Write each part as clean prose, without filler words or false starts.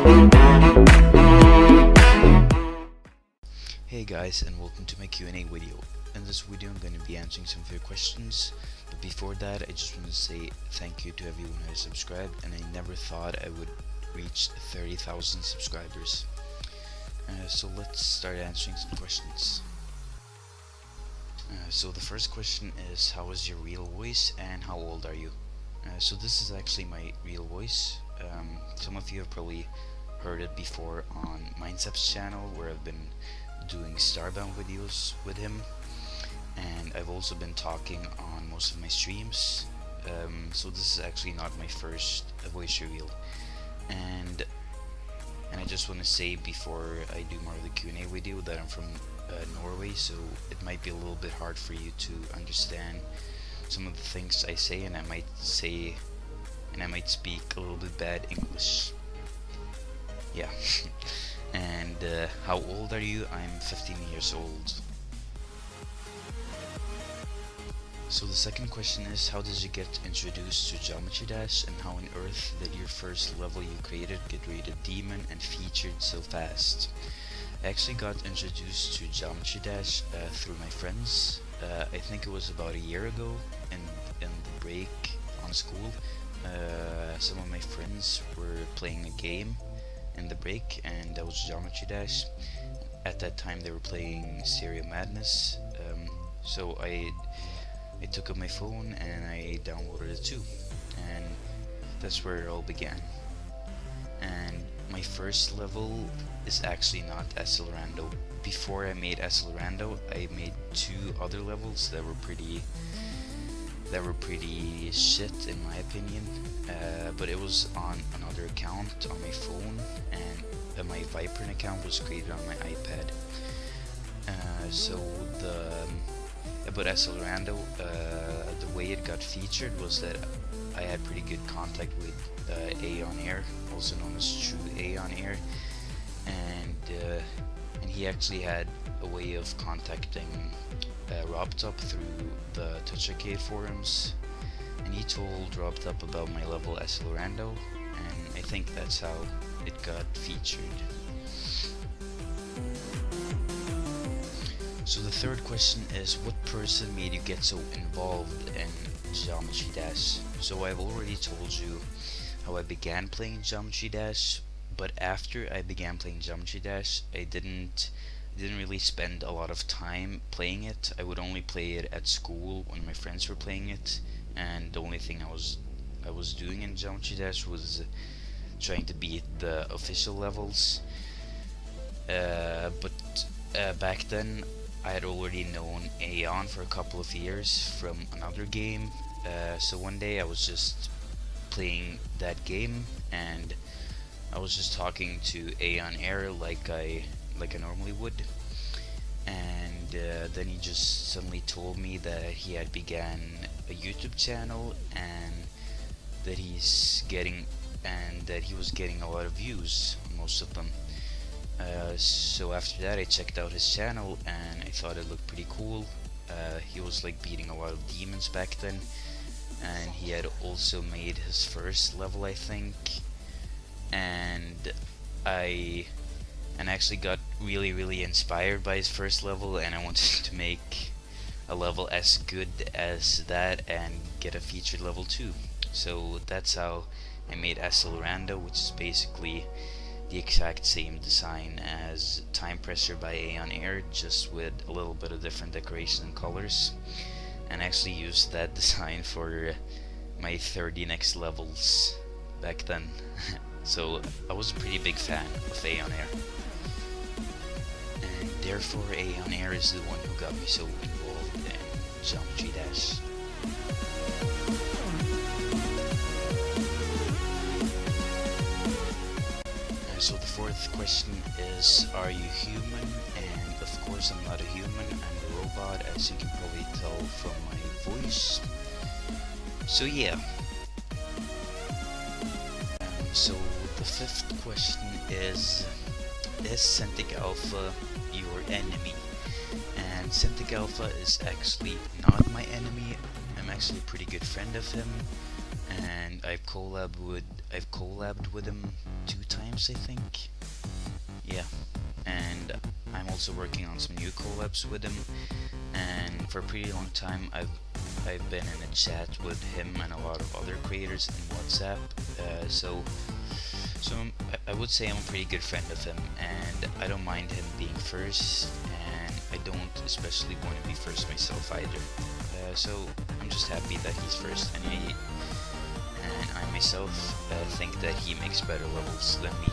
Hey guys, and welcome to my Q&A video. In this video I'm going to be answering some of your questions, but before that I just want to say thank you to everyone who has subscribed, and I never thought I would reach 30,000 subscribers. So let's start answering some questions. So the first question is, how is your real voice and how old are you? So this is actually my real voice. Some of you have probably heard it before on Mindcep's channel, where I've been doing Starbound videos with him, and I've also been talking on most of my streams. So this is actually not my first voice reveal, and I just want to say before I do more of the Q&A video that I'm from Norway, so it might be a little bit hard for you to understand some of the things I say, and I might speak a little bit bad English. Yeah. And how old are you? I'm 15 years old. So the second question is, how did you get introduced to Geometry Dash, and how on earth did your first level you created get rated Demon and featured so fast? I actually got introduced to Geometry Dash through my friends. I think it was about a year ago in the break on school. Some of my friends were playing a game in the break, and that was Geometry Dash. At that time they were playing Stereo Madness, so I took up my phone and I downloaded it too, and that's where it all began. And my first level is actually not Esselrando. Before I made Esselrando, I made two other levels that were pretty shit in my opinion, but it was on another account on my phone, and my Viprin account was created on my iPad. But Esselrando, the way it got featured was that I had pretty good contact with A on Air, also known as True A on Air, and he actually had a way of contacting RobTops through the Touch Arcade forums, and he told RobTops about my level Esselrando, and I think that's how it got featured. So the third question is, what person made you get so involved in Geometry Dash? So I've already told you how I began playing Geometry Dash, but after I began playing Geometry Dash, I didn't really spend a lot of time playing it. I would only play it at school when my friends were playing it, and the only thing I was doing in Geometry Dash was trying to beat the official levels. But back then I had already known Aeon for a couple of years from another game, so one day I was just playing that game, and I was just talking to Aeon Air like I normally would, and then he just suddenly told me that he had began a YouTube channel, and that he was getting a lot of views, most of them. So after that I checked out his channel, and I thought it looked pretty cool. He was like beating a lot of demons back then, and he had also made his first level, I think, and I actually got really inspired by his first level, and I wanted to make a level as good as that and get a featured level too. So that's how I made Esselrando, which is basically the exact same design as Time Pressure by Aeon Air, just with a little bit of different decoration and colors, and actually used that design for my 30 next levels back then. So I was a pretty big fan of Aeon Air, and therefore Aeon Air is the one who got me so involved in Geometry Dash. So the fourth question is, are you human? And of course I'm not a human, I'm a robot, as you can probably tell from my voice. So yeah. So the fifth question is Centric Alpha your enemy? And Centric Alpha is actually not my enemy. I'm actually a pretty good friend of him. and I've collabed with him 2 times, I think. Yeah, and I'm also working on some new collabs with him. And for a pretty long time, I've been in a chat with him and a lot of other creators in WhatsApp. I would say I'm a pretty good friend of him, and I don't mind him being first, and I don't especially want to be first myself either. So I'm just happy that he's first, and I myself think that he makes better levels than me.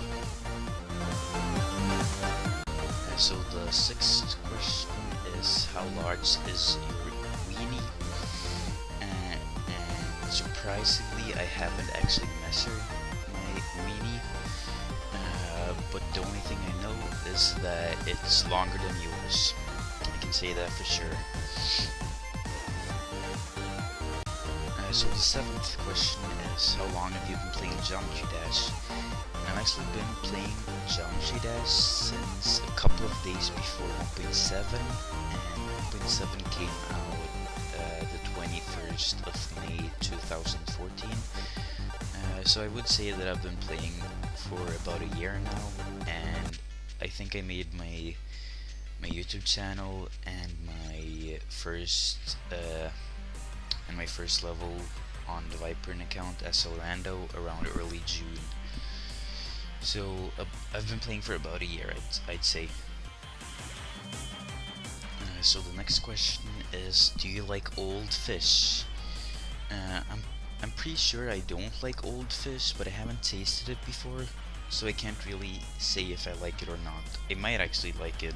So the sixth question is, how large is your weenie? And surprisingly, I haven't actually measured my weenie, but the only thing I know is that it's longer than yours. I can say that for sure. So the seventh question is, how long have you been playing Geometry Dash? I've actually been playing Geometry Dash since a couple of days before 1.7, and 1.7 came out the 21st of May 2014. So I would say that I've been playing for about a year now, and I think I made my YouTube channel and my first level on the Viprin account as Orlando around early June. So I've been playing for about a year, I'd say. So the next question is, do you like old fish? I'm pretty sure I don't like old fish, but I haven't tasted it before, so I can't really say if I like it or not. I might actually like it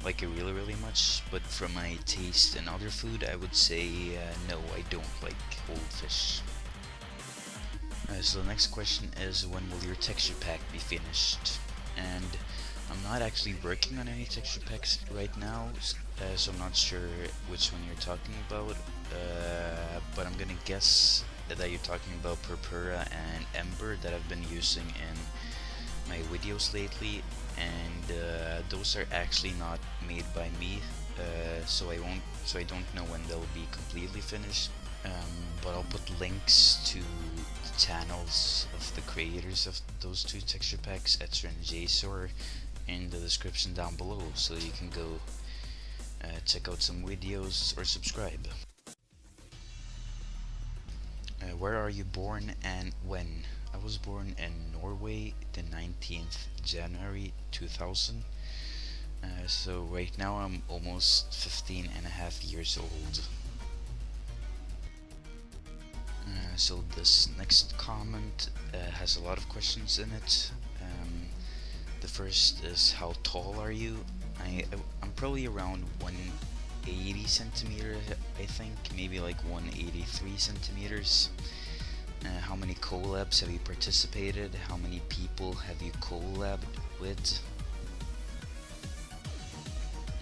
really much, but from my taste in other food, I would say no, I don't like old fish. So the next question is, when will your texture pack be finished? And I'm not actually working on any texture packs right now, so I'm not sure which one you're talking about, but I'm gonna guess that you're talking about Purpura and Ember that I've been using in my videos lately, and those are actually not made by me, so I don't know when they'll be completely finished. But I'll put links to the channels of the creators of those two texture packs, Etzer and JSOR, in the description down below, so you can go check out some videos or subscribe. Where are you born and when? I was born in Norway the 19th January 2000. So right now I'm almost 15 and a half years old. So this next comment has a lot of questions in it. The first is, how tall are you? I'm probably around 180 centimeters, I think, maybe like 183 centimeters. How many collabs have you participated? How many people have you collabed with?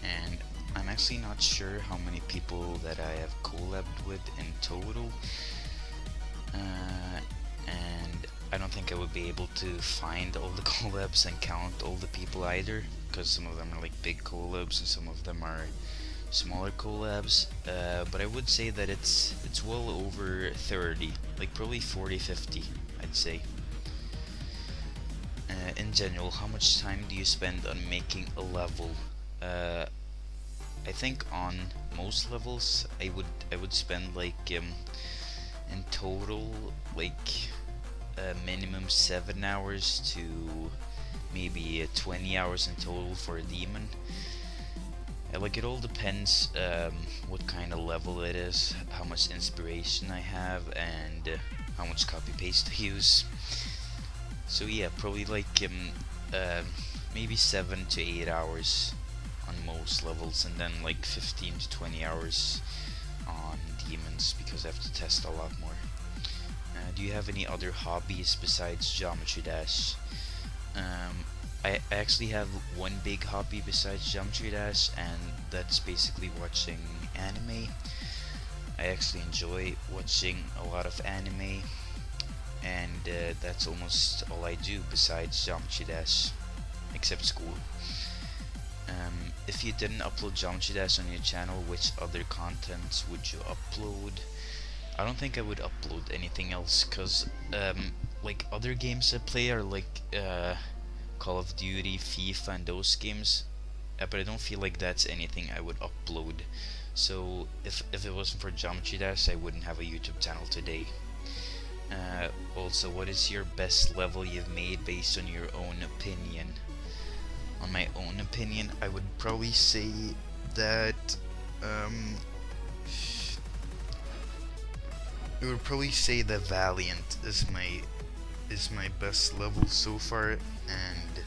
And I'm actually not sure how many people that I have collabed with in total. And I don't think I would be able to find all the collabs and count all the people either, because some of them are like big collabs and some of them are smaller collabs, but I would say that it's well over 30, like probably 40-50, I'd say. In general, how much time do you spend on making a level? I think on most levels I would spend like in total like minimum 7 hours to maybe 20 hours in total for a demon. Like it all depends what kind of level it is, how much inspiration I have, and how much copy paste I use. So yeah, probably like maybe 7 to 8 hours on most levels, and then like 15 to 20 hours on demons, because I have to test a lot more. Do you have any other hobbies besides Geometry Dash? I actually have one big hobby besides Geometry Dash, and that's basically watching anime. I actually enjoy watching a lot of anime, and that's almost all I do besides Geometry Dash, except school. If you didn't upload Geometry Dash on your channel, which other contents would you upload? I don't think I would upload anything else, cause like other games I play are like Call of Duty, FIFA, and those games. But I don't feel like that's anything I would upload. So if it wasn't for Geometry Dash, I wouldn't have a YouTube channel today. Also, what is your best level you've made based on your own opinion? On my own opinion, I would probably say that I would probably say that Valiant is my best level so far, and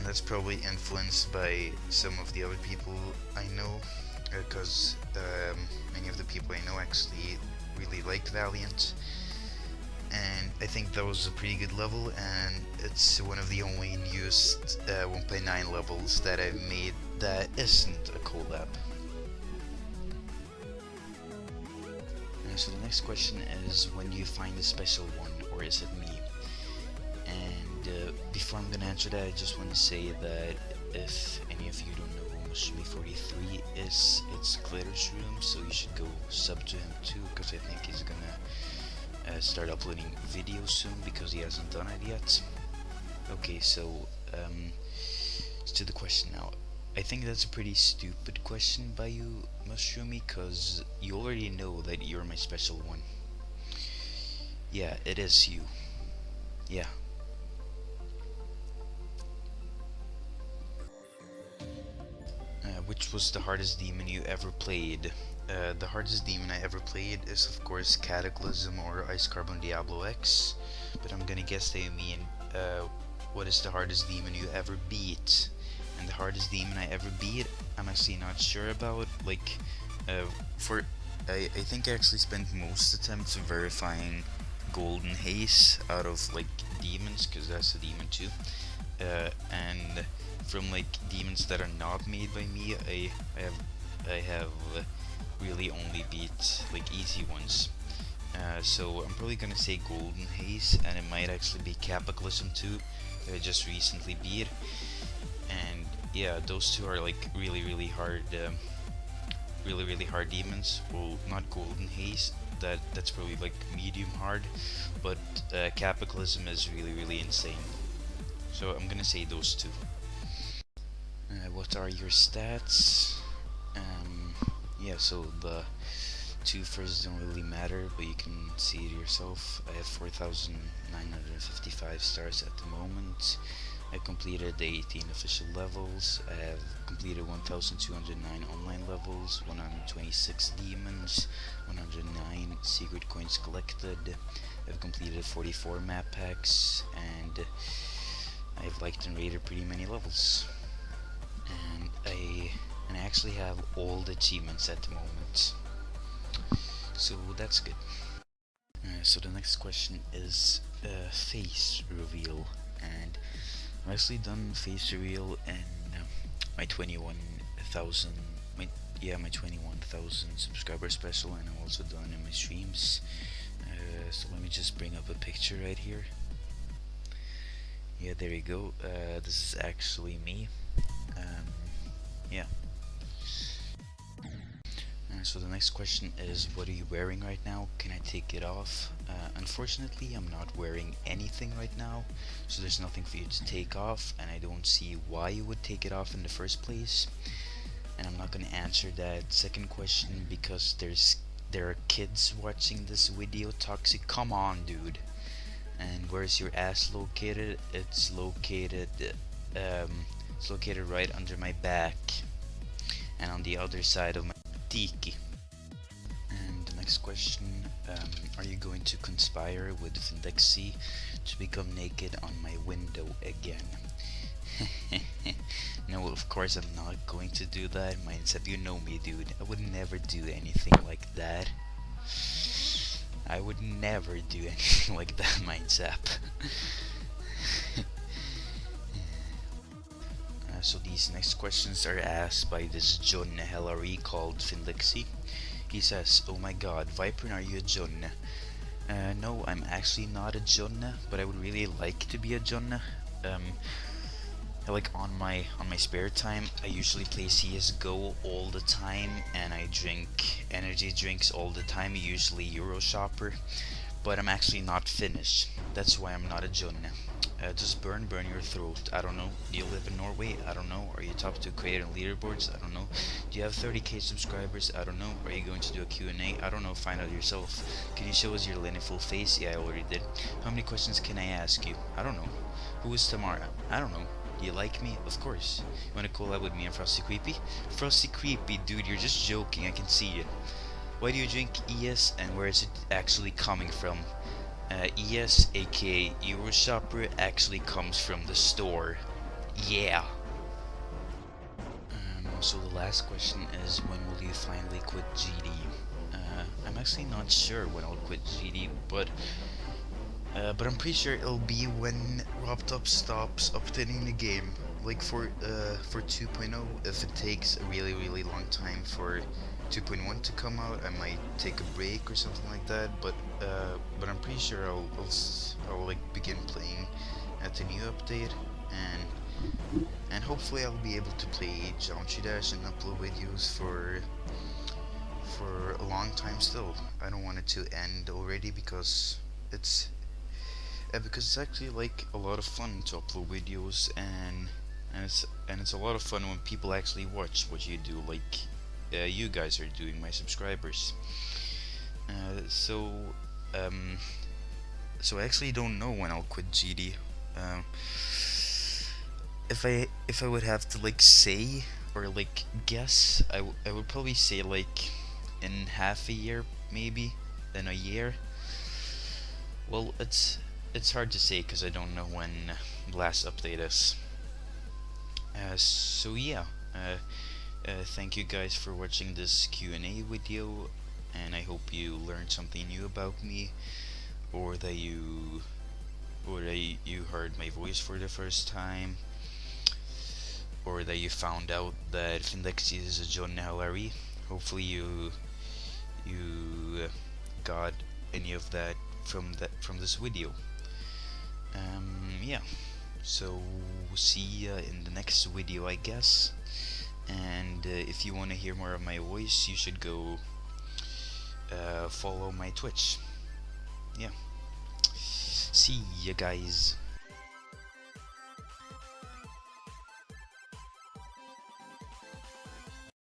that's probably influenced by some of the other people I know, because many of the people I know actually really liked Valiant, and I think that was a pretty good level, and it's one of the only used 1.9 levels that I've made that isn't a collab. So the next question is, when do you find a special one, or is it me? And before I'm gonna answer that, I just want to say that if any of you don't know who Mushumi43 is, it's Glitter's Room, so you should go sub to him too, because I think he's gonna start uploading videos soon, because he hasn't done it yet. Okay, so to the question now. I think that's a pretty stupid question by you, Mushroomy, because you already know that you're my special one. Yeah, it is you. Yeah. Which was the hardest demon you ever played? The hardest demon I ever played is of course Cataclysm or Ice Carbon Diablo X, but I'm gonna guess they mean what is the hardest demon you ever beat? And the hardest demon I ever beat, I'm actually not sure about. Like, I think I actually spent most attempts verifying Golden Haze out of like demons, because that's a demon too. And from like demons that are not made by me, I have really only beat like easy ones. So I'm probably gonna say Golden Haze, and it might actually be Capitalism too, that I just recently beat. And yeah, those two are like really hard, really hard demons. Well, not Golden Haze, that's probably like medium hard, but Capitalism is really insane. So I'm gonna say those two. What are your stats? Yeah, so the two first don't really matter, but you can see it yourself. I have 4,955 stars at the moment. I completed the 18 official levels. I have completed 1,209 online levels, 126 demons, 109 secret coins collected. I've completed 44 map packs, and I've liked and rated pretty many levels. And I actually have all the achievements at the moment, so that's good. So the next question is face reveal, and I've actually done face reveal in my 21,000 my 21,000 subscriber special, and I've also done in my streams. So let me just bring up a picture right here. Yeah, there you go. This is actually me. Yeah. So the next question is, what are you wearing right now? Can I take it off? Unfortunately, I'm not wearing anything right now, so there's nothing for you to take off, and I don't see why you would take it off in the first place. And I'm not gonna answer that second question because there are kids watching this video. Toxic, come on, dude. And where's your ass located? It's located right under my back and on the other side of my tiki. And the next question, are you going to conspire with Findexy to become naked on my window again? No, of course I'm not going to do that. Mindset, you know me, dude. I would never do anything like that. I would never do anything like that, Mindset. So these next questions are asked by this John Hillary called Findexy. He says, oh my god, Viprin, are you a John? No, I'm actually not a John, but I would really like to be a John. like on my spare time, I usually play CS:GO all the time, and I drink energy drinks all the time, usually Euro Shopper. But I'm actually not finished. That's why I'm not a Jun. Just burn your throat. I don't know. Do you live in Norway? I don't know. Are you top 2 creator in leaderboards? I don't know. Do you have 30k subscribers? I don't know. Are you going to do a Q&A? I don't know. Find out yourself. Can you show us your full face? Yeah, I already did. How many questions can I ask you? I don't know. Who is Tamara? I don't know. Do you like me? Of course. You wanna collab with me and Frosty Creepy? Frosty Creepy, dude, you're just joking. I can see it. Why do you drink ES, and where is it actually coming from? ES, aka Euroshopper, actually comes from the store. Yeah. So the last question is, when will you finally quit GD? I'm actually not sure when I'll quit GD, but I'm pretty sure it'll be when RobTops stops updating the game. Like for 2.0, if it takes a really long time for 2.1 to come out, I might take a break or something like that. But I'm pretty sure I'll like begin playing at the new update, and hopefully I'll be able to play Geometry Dash and upload videos for a long time still. I don't want it to end already because it's actually like a lot of fun to upload videos, and it's a lot of fun when people actually watch what you do, like you guys are doing, my subscribers. So I actually don't know when I'll quit GD. If I would have to like say or like guess, I would probably say like in half a year, maybe, then a year. Well, it's hard to say because I don't know when the last update is. So yeah, thank you guys for watching this Q&A video, and I hope you learned something new about me, or that you heard my voice for the first time, or that you found out that Findexy is a John Nahilari. Hopefully you got any of that from this video. Yeah, so see ya in the next video, I guess. And if you want to hear more of my voice, you should go follow my Twitch. Yeah, see ya guys.